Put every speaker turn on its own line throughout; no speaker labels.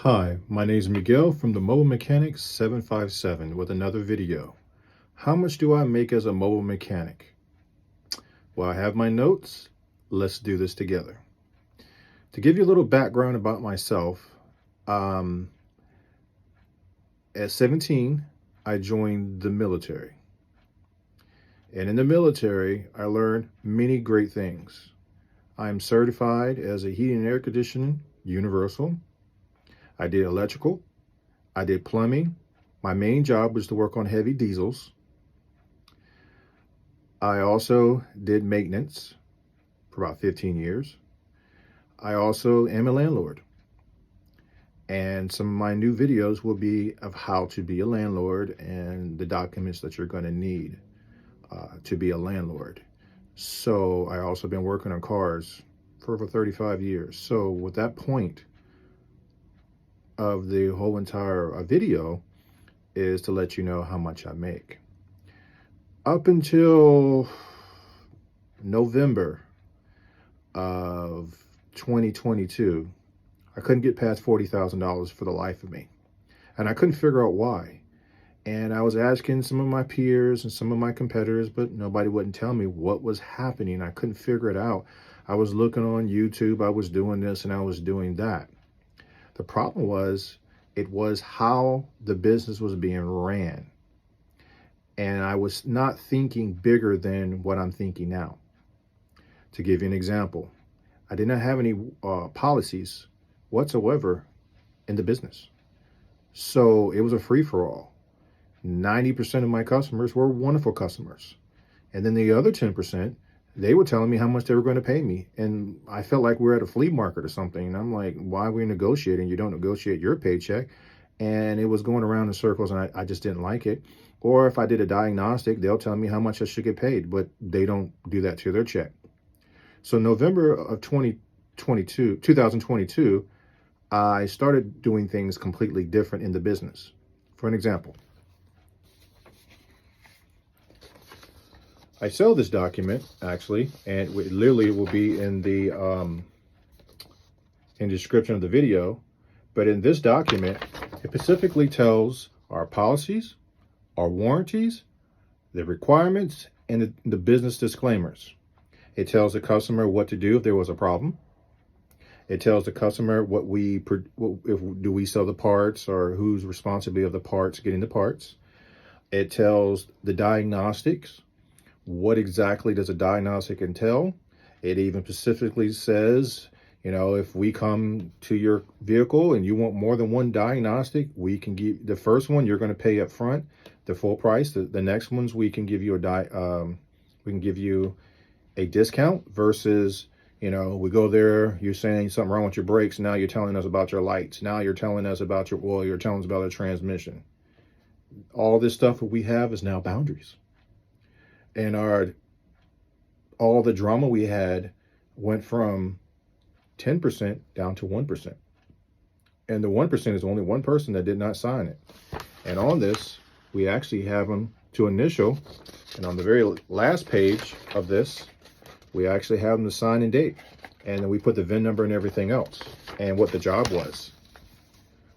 Hi, my name is Miguel from the Mobile Mechanic 757 with another video. How much do I make as a mobile mechanic? Well, I have my notes. Let's do this together. To give you a little background about myself, at 17, I joined the military. And in the military, I learned many great things. I am certified as a heating and air conditioning universal. I did electrical. I did plumbing. My main job was to work on heavy diesels. I also did maintenance for about 15 years. I also am a landlord. And some of my new videos will be of how to be a landlord and the documents that you're going to need to be a landlord. So I also been working on cars for over 35 years. So with that point of the whole entire video is to let you know how much I make. Up until November of 2022, I couldn't get past $40,000 for the life of me. And I couldn't figure out why. And I was asking some of my peers and some of my competitors, but nobody wouldn't tell me what was happening. I couldn't figure it out. I was looking on YouTube, I was doing this and I was doing that. The problem was, it was how the business was being ran. And I was not thinking bigger than what I'm thinking now. To give you an example, I did not have any policies whatsoever in the business. So it was a free-for-all. 90% of my customers were wonderful customers. And then the other 10%, they were telling me how much they were going to pay me. And I felt like we were at a flea market or something. And I'm like, why are we negotiating? You don't negotiate your paycheck. And it was going around in circles and I just didn't like it. Or if I did a diagnostic, they'll tell me how much I should get paid, but they don't do that to their check. So November of 2022, I started doing things completely different in the business. For an example, I sell this document actually, and it literally will be in the description of the video. But in this document, it specifically tells our policies, our warranties, the requirements, and the business disclaimers. It tells the customer what to do if there was a problem. It tells the customer do we sell the parts or whose responsibility of the parts, getting the parts. It tells the diagnostics. What exactly does a diagnostic entail? It even specifically says, you know, if we come to your vehicle and you want more than one diagnostic, we can give the first one you're going to pay up front, the full price. The next ones we can give you a discount versus, you know, we go there, you're saying something wrong with your brakes. Now you're telling us about your lights. Now you're telling us about your oil. You're telling us about the transmission. All this stuff that we have is now boundaries. And all the drama we had went from 10% down to 1%. And the 1% is only one person that did not sign it. And on this, we actually have them to initial. And on the very last page of this, we actually have them to sign and date. And then we put the VIN number and everything else and what the job was.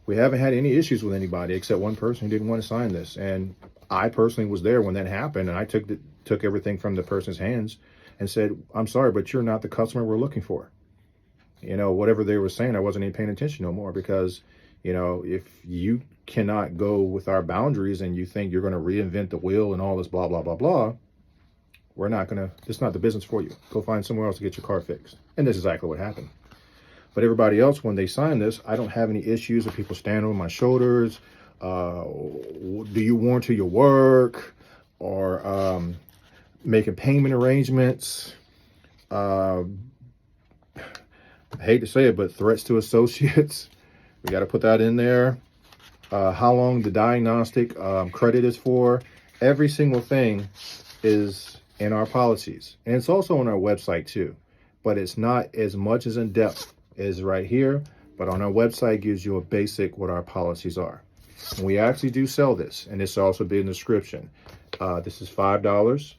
We haven't had any issues with anybody except one person who didn't want to sign this. And I personally was there when that happened. And I took everything from the person's hands and said, I'm sorry, but you're not the customer we're looking for. You know, whatever they were saying, I wasn't even paying attention no more because, you know, if you cannot go with our boundaries and you think you're going to reinvent the wheel and all this blah, blah, blah, blah, it's not the business for you. Go find somewhere else to get your car fixed. And this is exactly what happened. But everybody else, when they sign this, I don't have any issues with people standing on my shoulders. Do you warranty your work? Or making payment arrangements. I hate to say it, but threats to associates. We got to put that in there. How long the diagnostic credit is for. Every single thing is in our policies. And it's also on our website too. But it's not as much as in depth as right here. But on our website gives you a basic what our policies are. And we actually do sell this. And it's also be in the description. This is $5.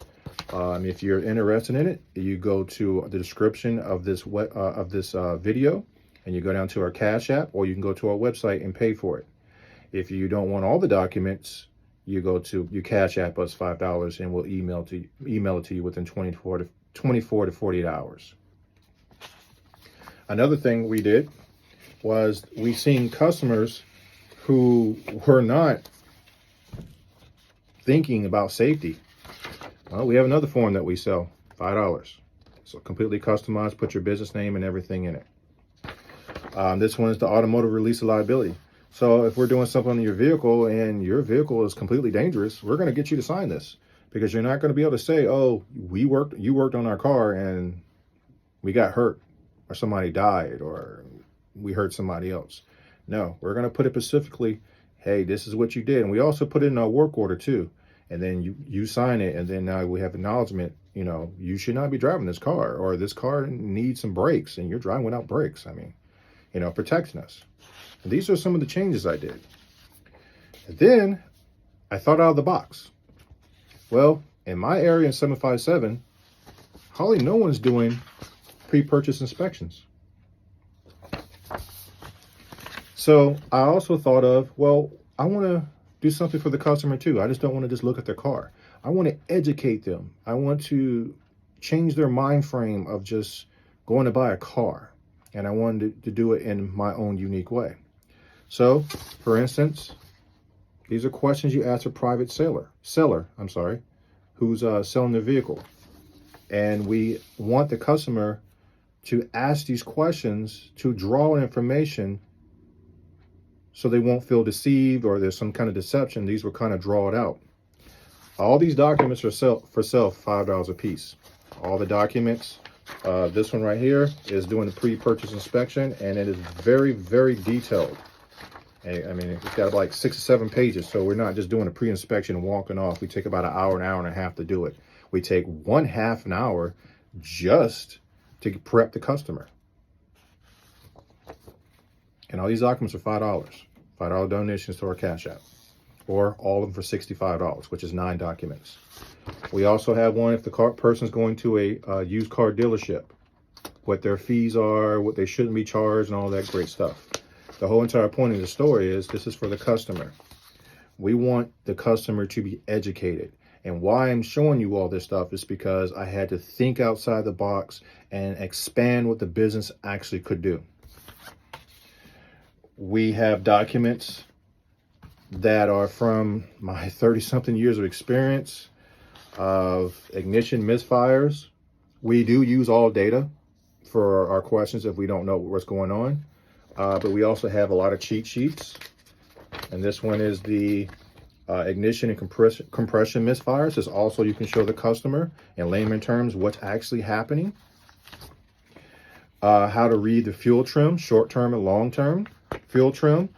If you're interested in it, you go to the description of this video and you go down to our Cash App, or you can go to our website and pay for it. If you don't want all the documents, you Cash App us $5 and we'll email it to you within 24 to 48 hours. Another thing we did was we seen customers who were not thinking about safety. Well, we have another form that we sell, $5. So completely customized, put your business name and everything in it. This one is the automotive release of liability. So if we're doing something on your vehicle and your vehicle is completely dangerous, we're going to get you to sign this, because you're not going to be able to say, oh, you worked on our car and we got hurt, or somebody died, or we hurt somebody else. No, we're going to put it specifically, hey, this is what you did. And we also put it in our work order too. And then you sign it, and then now we have acknowledgement, you should not be driving this car, or this car needs some brakes and you're driving without brakes. I mean, protecting us. And these are some of the changes I did. And then I thought out of the box. Well, in my area in 757, hardly no one's doing pre-purchase inspections. So I also thought of, well, I want to do something for the customer too. I just don't want to just look at their car. I want to educate them. I want to change their mind frame of just going to buy a car. And I wanted to do it in my own unique way. So, for instance, these are questions you ask a private seller, who's selling their vehicle. And we want the customer to ask these questions to draw information so they won't feel deceived or there's some kind of deception. These will kind of draw it out. All these documents are for sale $5 a piece. All the documents. This one right here is doing the pre-purchase inspection, and it is very, very detailed. I mean, it's got like 6 or 7 pages, so we're not just doing a pre-inspection and walking off. We take about an hour and a half to do it. We take 1/2 an hour just to prep the customer. And all these documents are $5. $5 donations to our Cash App, or all of them for $65, which is 9 documents. We also have one if the person's going to a used car dealership, what their fees are, what they shouldn't be charged, and all that great stuff. The whole entire point of the story is this is for the customer. We want the customer to be educated. And why I'm showing you all this stuff is because I had to think outside the box and expand what the business actually could do. We have documents that are from my 30-something years of experience of ignition misfires. We do use all data for our questions if we don't know what's going on. But we also have a lot of cheat sheets. And this one is the ignition and compression misfires. This also you can show the customer in layman terms what's actually happening. How to read the fuel trim, short-term and long-term fuel trim.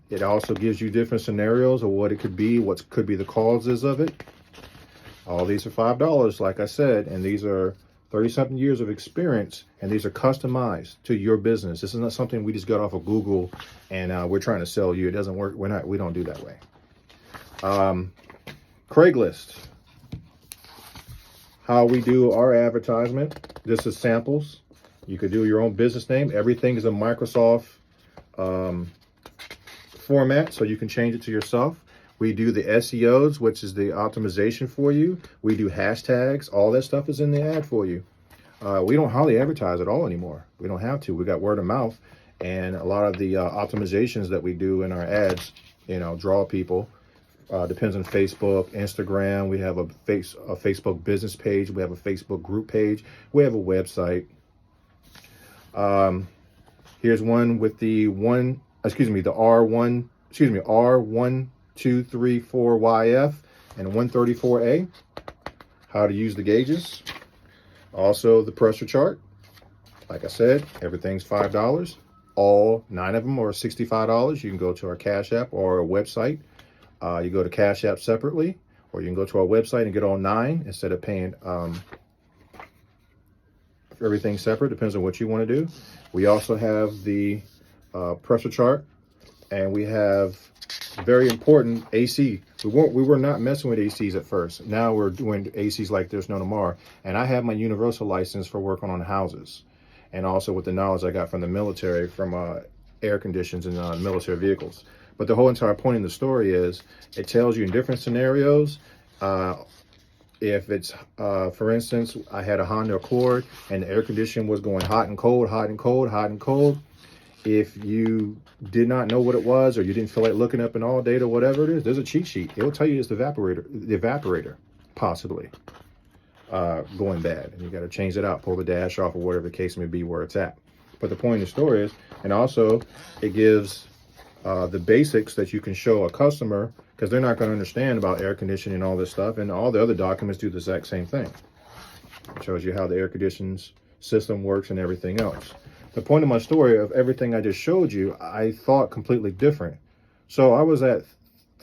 It also gives you different scenarios of what it could be, what could be the causes of it. All these are $5, like I said, and these are 30-something years of experience, and these are customized to your business. This is not something we just got off of Google and we're trying to sell you. It doesn't work. We don't do that way. Craigslist, how we do our advertisement. This is samples. You could do your own business name. Everything is a Microsoft format, so you can change it to yourself. We do the SEOs, which is the optimization for you. We do hashtags. All that stuff is in the ad for you. We don't hardly advertise at all anymore. We don't have to. We got word of mouth, and a lot of the optimizations that we do in our ads, draw people. Depends on Facebook, Instagram. We have a Facebook business page. We have a Facebook group page. We have a website. Here's one with the R1234YF and 134A. How to use the gauges. Also the pressure chart. Like I said, everything's $5. All 9 of them are $65. You can go to our Cash App or our website. You go to Cash App separately, or you can go to our website and get all 9 instead of paying everything separate. Depends on what you want to do. We also have the pressure chart, and we have very important AC. We were not messing with ACs at first. Now we're doing ACs like there's no tomorrow. And I have my universal license for working on houses. and also with the knowledge I got from the military, from air conditions and military vehicles. But the whole entire point in the story is it tells you in different scenarios. If it's, for instance, I had a Honda Accord and the air conditioning was going hot and cold, hot and cold, hot and cold. If you did not know what it was, or you didn't feel like looking up in all data, whatever it is, there's a cheat sheet. It will tell you it's the evaporator possibly going bad. And you got to change it out, pull the dash off, or whatever the case may be where it's at. But the point of the story is, and also it gives the basics that you can show a customer, because they're not going to understand about air conditioning and all this stuff. And all the other documents do the exact same thing. It shows you how the air conditioning system works and everything else. The point of my story of everything I just showed you, I thought completely different. So I was at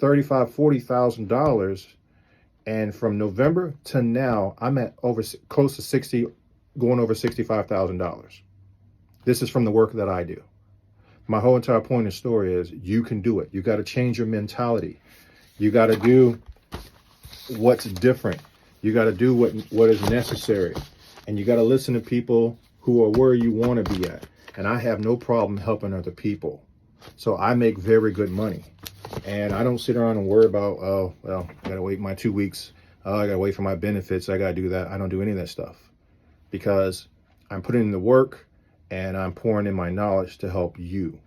$35,000-$40,000, and from November to now, I'm at close to 60, going over $65,000. This is from the work that I do. My whole entire point of the story is you can do it. You got to change your mentality. You got to do what's different. You got to do what is necessary. And you got to listen to people who are where you want to be at. And I have no problem helping other people. So I make very good money. And I don't sit around and worry about, oh, well, I got to wait my 2 weeks. Oh, I got to wait for my benefits. I got to do that. I don't do any of that stuff, because I'm putting in the work and I'm pouring in my knowledge to help you.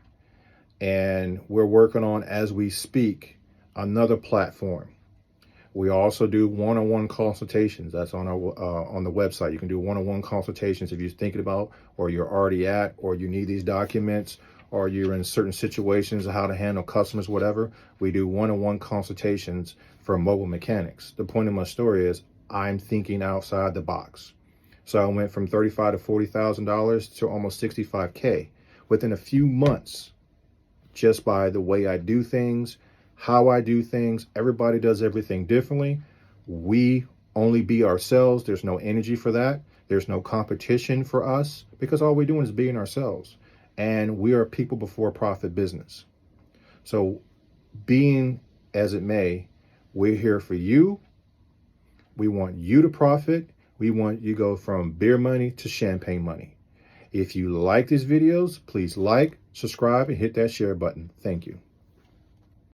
And we're working on, as we speak, another platform. We also do one-on-one consultations. That's on our on the website. You can do one-on-one consultations if you're thinking about, or you're already at, or you need these documents, or you're in certain situations of how to handle customers, whatever. We do one-on-one consultations for mobile mechanics. The point of my story is I'm thinking outside the box. So I went from $35,000 to $40,000 to almost $65K within a few months, just by the way I do things, how I do things. Everybody does everything differently. We only be ourselves. There's no energy for that. There's no competition for us, because all we're doing is being ourselves. And we are people before profit business. So being as it may, we're here for you. We want you to profit. We want you to go from beer money to champagne money. If you like these videos, please like, subscribe, and hit that share button. Thank you.